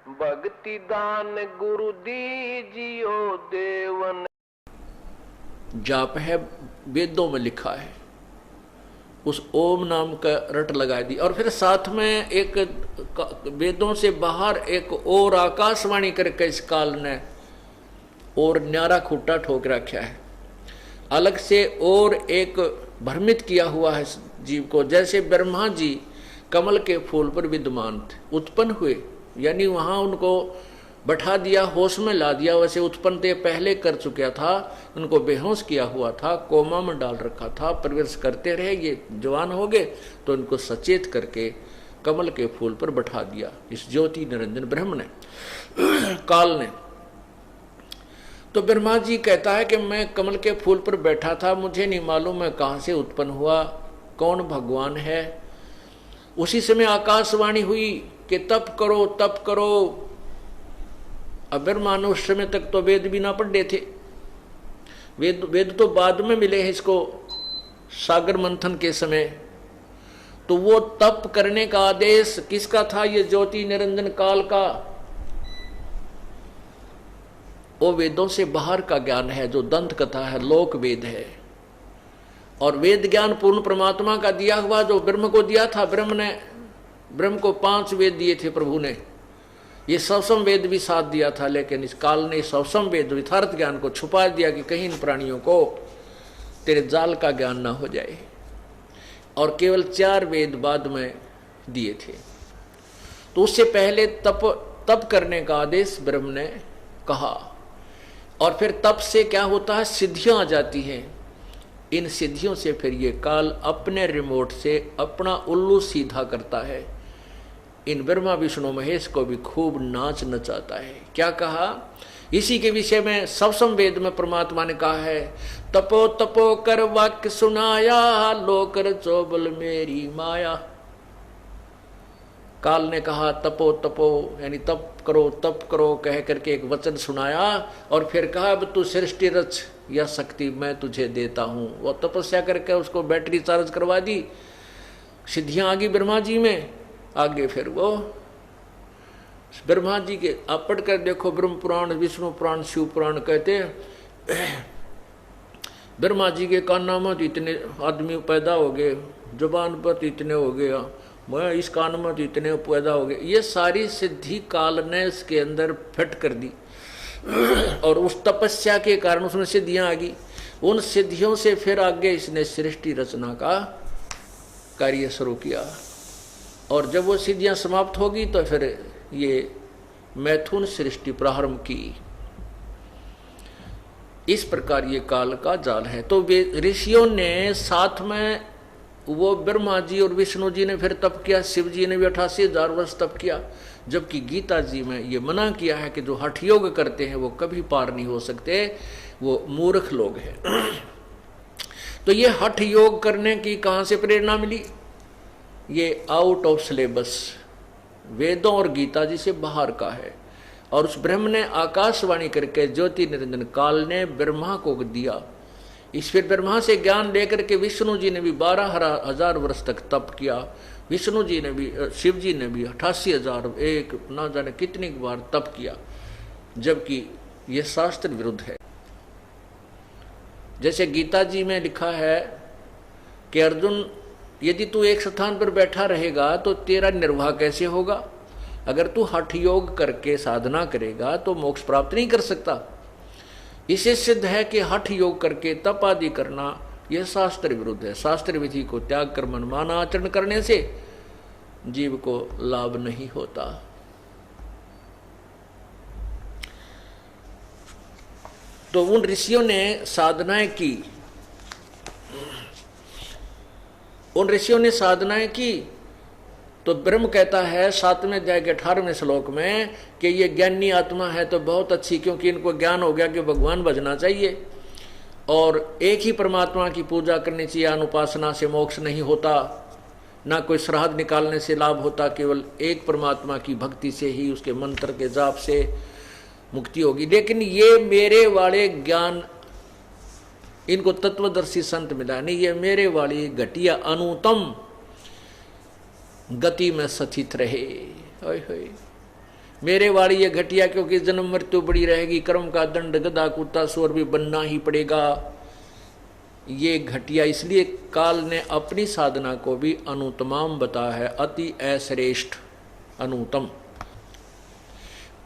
भक्ति दान गुरु दीजियो देवन। जाप है, वेदों में लिखा है, उस ओम नाम का रट लगा दी। और फिर साथ में एक वेदों से बाहर एक और आकाशवाणी करके इस काल ने और न्यारा खूटा ठोक रखा है। अलग से और एक भ्रमित किया हुआ है जीव को। जैसे ब्रह्मा जी कमल के फूल पर विद्यमान थे, उत्पन्न हुए, यानी वहां उनको बैठा दिया, होश में ला दिया। वैसे उत्पन्न ते पहले कर चुका था, उनको बेहोश किया हुआ था, कोमा में डाल रखा था, प्रवेश करते रहे। ये जवान हो गए तो उनको सचेत करके कमल के फूल पर बैठा दिया इस ज्योति निरंजन ब्रह्म ने, काल ने। तो ब्रह्मा जी कहता है कि मैं कमल के फूल पर बैठा था, मुझे नहीं मालूम मैं कहां से उत्पन्न हुआ, कौन भगवान है। उसी समय आकाशवाणी हुई कि तप करो तप करो। अब ब्रह्मा ने उस समय तक तो वेद भी ना पढ़े थे, वेद तो बाद में मिले हैं इसको सागर मंथन के समय। तो वो तप करने का आदेश किसका था? ये ज्योति निरंजन काल का। वो वेदों से बाहर का ज्ञान है, जो दंत कथा है, लोक वेद है। और वेद ज्ञान पूर्ण परमात्मा का दिया हुआ, जो ब्रह्म को दिया था। ब्रह्म को 5 वेद दिए थे प्रभु ने। ये सवसम वेद भी साथ दिया था, लेकिन इस काल ने सवसम वेद यथार्थ ज्ञान को छुपा दिया कि कहीं इन प्राणियों को तेरे जाल का ज्ञान ना हो जाए। और केवल 4 वेद बाद में दिए थे। तो उससे पहले तप करने का आदेश ब्रह्म ने कहा। और फिर तप से क्या होता है? सिद्धियां आ जाती हैं। इन सिद्धियों से फिर ये काल अपने रिमोट से अपना उल्लू सीधा करता है। इन ब्रह्मा विष्णु महेश को भी खूब नाच नचाता है। क्या कहा? इसी के विषय में सवसम वेद में परमात्मा ने कहा है, तपो तपो कर वाक्य सुनाया, लोकर चोबल मेरी माया। काल ने कहा तपो तपो, यानी तप करो कह करके एक वचन सुनाया। और फिर कहा अब तू सृष्टि रच, यह शक्ति मैं तुझे देता हूं। वो तपस्या करके उसको बैटरी चार्ज करवा दी, सिद्धियां आ गई ब्रह्मा जी में। आगे फिर वो ब्रह्मा जी के आप पढ़ कर देखो, ब्रह्म पुराण, विष्णु पुराण, शिव पुराण कहते हैं ब्रह्मा जी के कान में तो इतने आदमी पैदा हो गए, जुबान पर तो इतने हो गया, मैं इस कान में तो इतने पैदा हो गए। ये सारी सिद्धि काल ने इसके अंदर फिट कर दी। और उस तपस्या के कारण उसमें सिद्धियां आ गई। उन सिद्धियों से फिर आगे इसने सृष्टि रचना का कार्य शुरू किया। और जब वो सिद्धियां समाप्त होगी तो फिर ये मैथुन सृष्टि प्रारंभ की। इस प्रकार ये काल का जाल है। तो ऋषियों ने साथ में, वो ब्रह्मा जी और विष्णु जी ने फिर तप किया, शिव जी ने भी 88,000 वर्ष तप किया। जबकि गीता जी में ये मना किया है कि जो हठ योग करते हैं वो कभी पार नहीं हो सकते, वो मूर्ख लोग हैं। तो ये हठ योग करने की कहां से प्रेरणा मिली? ये आउट ऑफ सिलेबस, वेदों और गीता जी से बाहर का है। और उस ब्रह्म ने आकाशवाणी करके ज्योति निरंजन काल ने ब्रह्मा को दिया। इस फिर ब्रह्मा से ज्ञान लेकर के विष्णु जी ने भी 12,000 वर्ष तक तप किया। विष्णु जी ने भी, शिव जी ने भी 88,000 एक ना जाने कितनी बार तप किया, जबकि यह शास्त्र विरुद्ध है। जैसे गीता जी में लिखा है कि अर्जुन, यदि तू एक स्थान पर बैठा रहेगा तो तेरा निर्वाह कैसे होगा? अगर तू हठ योग करके साधना करेगा तो मोक्ष प्राप्त नहीं कर सकता। इसे सिद्ध है कि हठ योग करके तप आदि करना यह शास्त्र विरुद्ध है। शास्त्र विधि को त्याग कर मनमाना आचरण करने से जीव को लाभ नहीं होता। तो उन ऋषियों ने साधनाएं की, तो ब्रह्म कहता है 7वें अध्याय के 18वें श्लोक में कि ये ज्ञानी आत्मा है तो बहुत अच्छी, क्योंकि इनको ज्ञान हो गया कि भगवान भजना चाहिए और एक ही परमात्मा की पूजा करनी चाहिए। अनुपासना से मोक्ष नहीं होता, ना कोई श्राद्ध निकालने से लाभ होता, केवल एक परमात्मा की भक्ति से ही, उसके मंत्र के जाप से मुक्ति होगी। लेकिन ये मेरे वाले ज्ञान, इनको तत्वदर्शी संत मिला नहीं, ये मेरे वाली घटिया अनुतम गति में स्थित रहे। मेरे वाली ये घटिया, क्योंकि जन्म मृत्यु बड़ी रहेगी, कर्म का दंड गधा कुत्ता सूअर भी बनना ही पड़ेगा। ये घटिया, इसलिए काल ने अपनी साधना को भी अनुतमाम बताया है, अति अश्रेष्ठ अनुतम।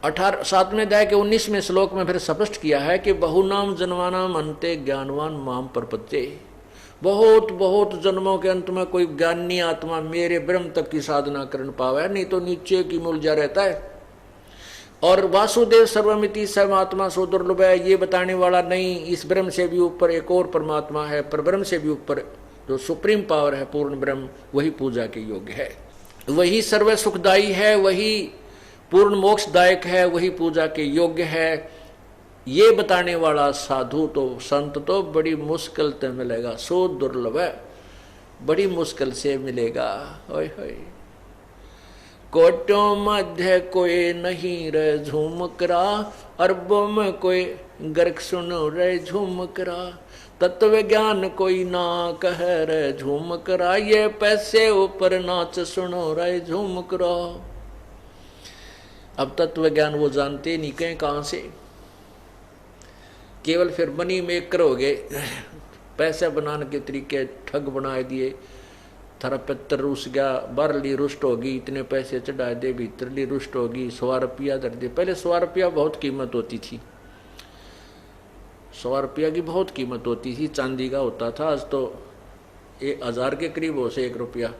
7वें अध्याय के 19वें श्लोक में फिर स्पष्ट किया है कि बहुनाम जन्मानाम अंते ज्ञानवान माम प्रपत्ते। बहुत बहुत जन्मों के अंत में कोई ज्ञानी आत्मा मेरे ब्रह्म तक की साधना कर पावे, नहीं तो नीचे की मूलजा रहता है। और वासुदेव सर्वमिति सर्वात्मा सो दुर्लभ है, ये बताने वाला नहीं, इस ब्रह्म से भी ऊपर एक और परमात्मा है, पर ब्रह्म से भी ऊपर जो सुप्रीम पावर है पूर्ण ब्रह्म, वही पूजा के योग्य है, वही सर्व सुखदायी है, वही पूर्ण मोक्षदायक है, वही पूजा के योग्य है। ये बताने वाला साधु तो संत तो बड़ी मुश्किल से मिलेगा, सो दुर्लभ है, बड़ी मुश्किल से मिलेगा। ओए होए, कोटों मध्य कोई नहीं रे झूमकरा, अरबों में कोई गर्क सुनो रे झूमकरा, तत्व ज्ञान कोई ना कह रे झूमकरा, ये पैसे ऊपर नाच सुनो रे झूमकरा। अब तत्व ज्ञान वो जानते नहीं कहीं कहाँ से, केवल फिर मनी मेकर हो गए, पैसे बनाने के तरीके ठग बना दिए। थारा पत्थर रुस गया, बारली रुष्ट होगी, इतने पैसे चढ़ा दे, भीतरली रुष्ट होगी, 100 रुपया दर दे। पहले 100 रुपया बहुत कीमत होती थी, 100 रुपया की बहुत कीमत होती थी, चांदी का होता था। आज तो 1000 के करीब हो से 1 रुपया,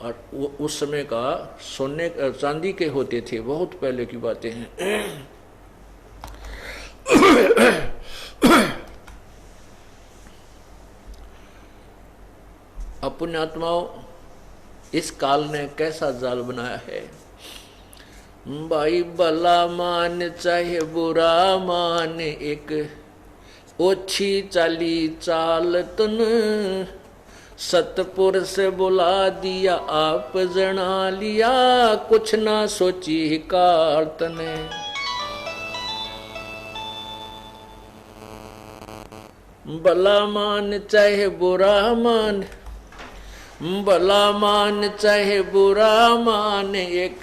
और वो उस समय का सोने चांदी के होते थे, बहुत पहले की बातें हैं। अपने आत्माओं, इस काल ने कैसा जाल बनाया है। भाई भला मान चाहे बुरा मान, एक ओछी चाली चाल तन, सतपुरुष बुला दिया आप जना लिया, कुछ ना सोची काल तने। भला मान चाहे बुरा मान, भला मान चाहे बुरा मान, एक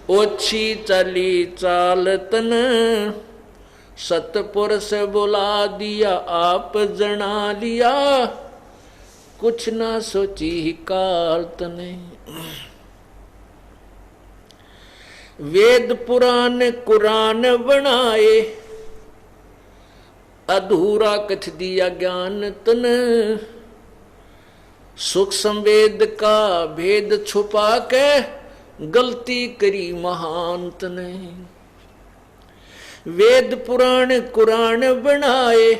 ओछी चली चाल तन, सतपुरुष बुला दिया आप जना लिया, कुछ ना सोची काल तने। वेद पुराण कुरान बनाए, अधूरा कथ दिया ज्ञान तन, सुख संवेद का भेद छुपा के, गलती करी महांत ने। वेद पुराण कुरान बनाए,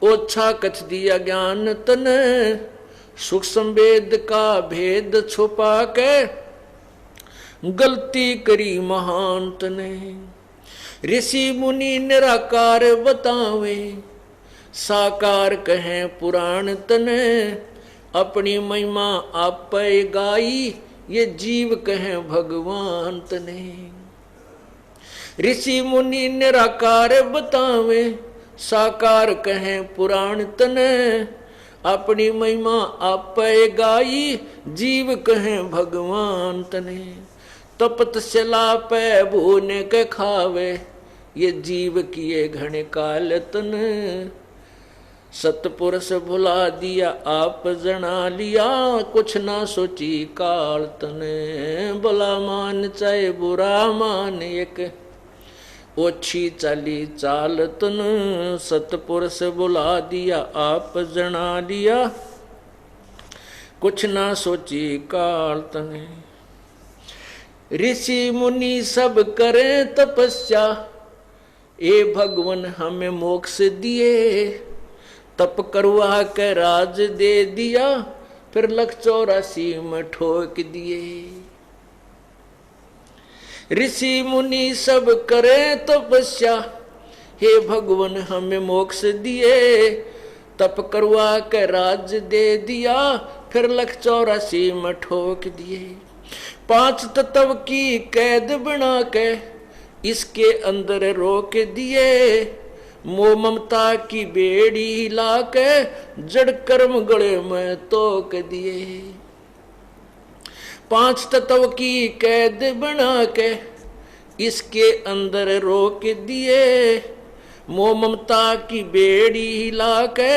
ओछा कथ दिया ज्ञान तन, सुख संवेद का भेद छुपा के, गलती करी महांत ने। ऋषि मुनि निराकार बतावे, साकार कहें पुराण तने, अपनी महिमा आप गाई, ये जीव कहें भगवान तने। ऋषि मुनि निराकार बतावे, साकार कहें पुराण तने, अपनी महिमा आप गाई, जीव कहें भगवान तने। तपत सला पे भूने के खावे, ये जीव किए घने काल तन, सतपुरुष भुला दिया आप जना लिया, कुछ ना सोची काल तने। भला मान चाहे बुरा मान, एक ओछी चाली चाल तन, सतपुरुष बुला दिया आप जना लिया, कुछ ना सोची काल तने। ऋषि मुनि सब करें तपस्या, ए भगवान हमें मोक्ष दिए, तप करवा के राज दे दिया, फिर 184 में ठोक दिए। ऋषि मुनि सब करे तपस्या, हे भगवान हमें मोक्ष दिए, तप करवा के राज दे दिया, फिर 184 में ठोक दिए। 5 तत्व की कैद बना के, इसके अंदर रोक दिए, मोह ममता की बेड़ी ला के, जड़ कर्म गले में तोक दिए। 5 तत्व की कैद बना के इसके अंदर रोक दिए, मोह ममता की बेड़ी हिला के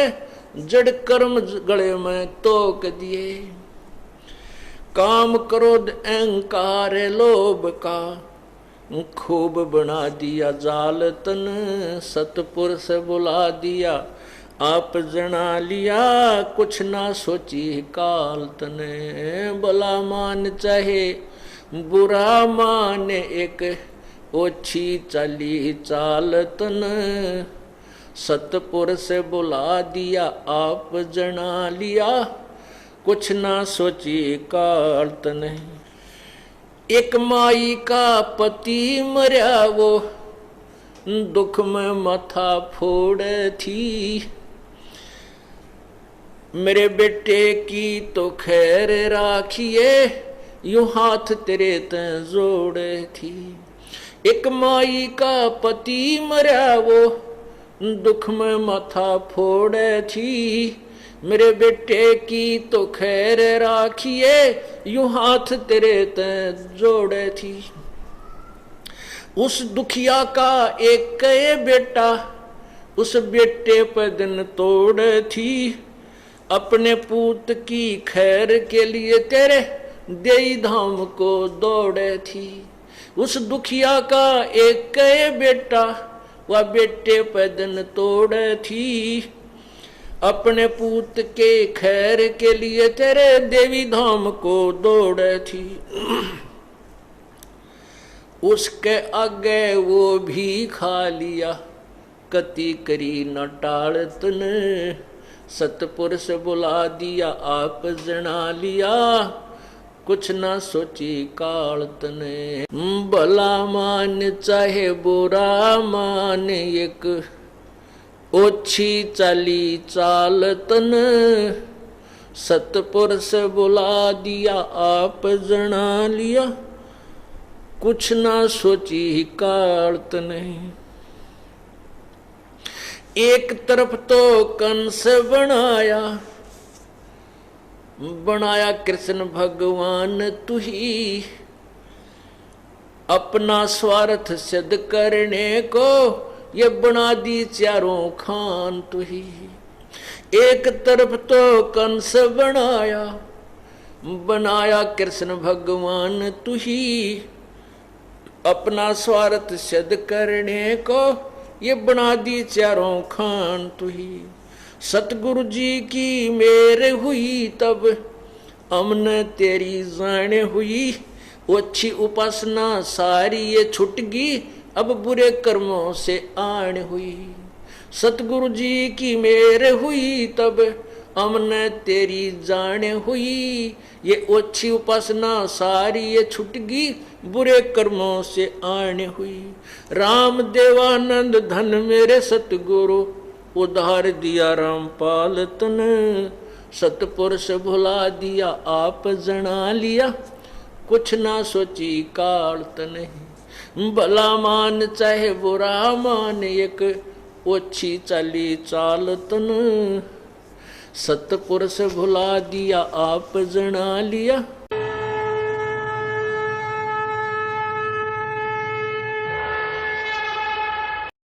जड़ कर्म गले में तोक दिए। काम क्रोध अहंकार लोभ का खूब बना दिया जाल तन, सतपुरुष बुला दिया आप जना लिया, कुछ ना सोची काल तने। भला मान चाहे बुरा मान एक ओछी चली चाल तन, सतपुरुष बुला दिया आप जना लिया, कुछ ना सोची काल तने। एक माई का पति मर्या वो दुख में माथा फोड़ थी, मेरे बेटे की तो खैर राखिए यूं हाथ तेरे ते जोड़ थी। एक माई का पति मर्या वो दुख में माथा फोड़ थी, मेरे बेटे की तो खैर राखिए यूं हाथ तेरे ते जोड़े थी। उस दुखिया का एक बेटा उस बेटे पर दिन तोड़ थी, अपने पूत की खैर के लिए तेरे देई धाम को दौड़े थी। उस दुखिया का एक बेटा वह बेटे पर दिन तोड़े थी, अपने पूत के खैर के लिए तेरे देवी धाम को दौड़े थी। उसके आगे वो भी खा लिया कति करी न टाल तने, सतपुरुष बुला दिया आप जना लिया, कुछ ना सोची काल तने। भला मान चाहे बुरा मान एक ओछी चाली चाल तन, सतपुरुष बुला दिया आप जना लिया, कुछ ना सोची काल तने। एक तरफ तो कंस बनाया कृष्ण भगवान तू ही, अपना स्वार्थ सिद्ध करने को ये बना दी चारों खान तू ही। एक तरफ तो कंस बनाया कृष्ण भगवान तू ही, अपना स्वार्थ सिद्ध करने को ये बना दी चारों खान तू ही। सतगुरु जी की मेर हुई तब हमने तेरी जान हुई, अच्छी उपासना सारी ये छुट गई अब बुरे कर्मों से आन हुई। सतगुरु जी की मेर हुई तब हमने तेरी जान हुई, ये अच्छी उपासना सारी ये छुट गई बुरे कर्मों से आन हुई। राम देवानंद धन मेरे सतगुरु उधार दिया रामपाल तन, सतपुरुष भुला दिया आप जना लिया, कुछ ना सोची काल तने। भला मान चाहे बुरा मान एक ओछी चाली चाल तन, सतपुरुष भुला दिया आप जना लिया,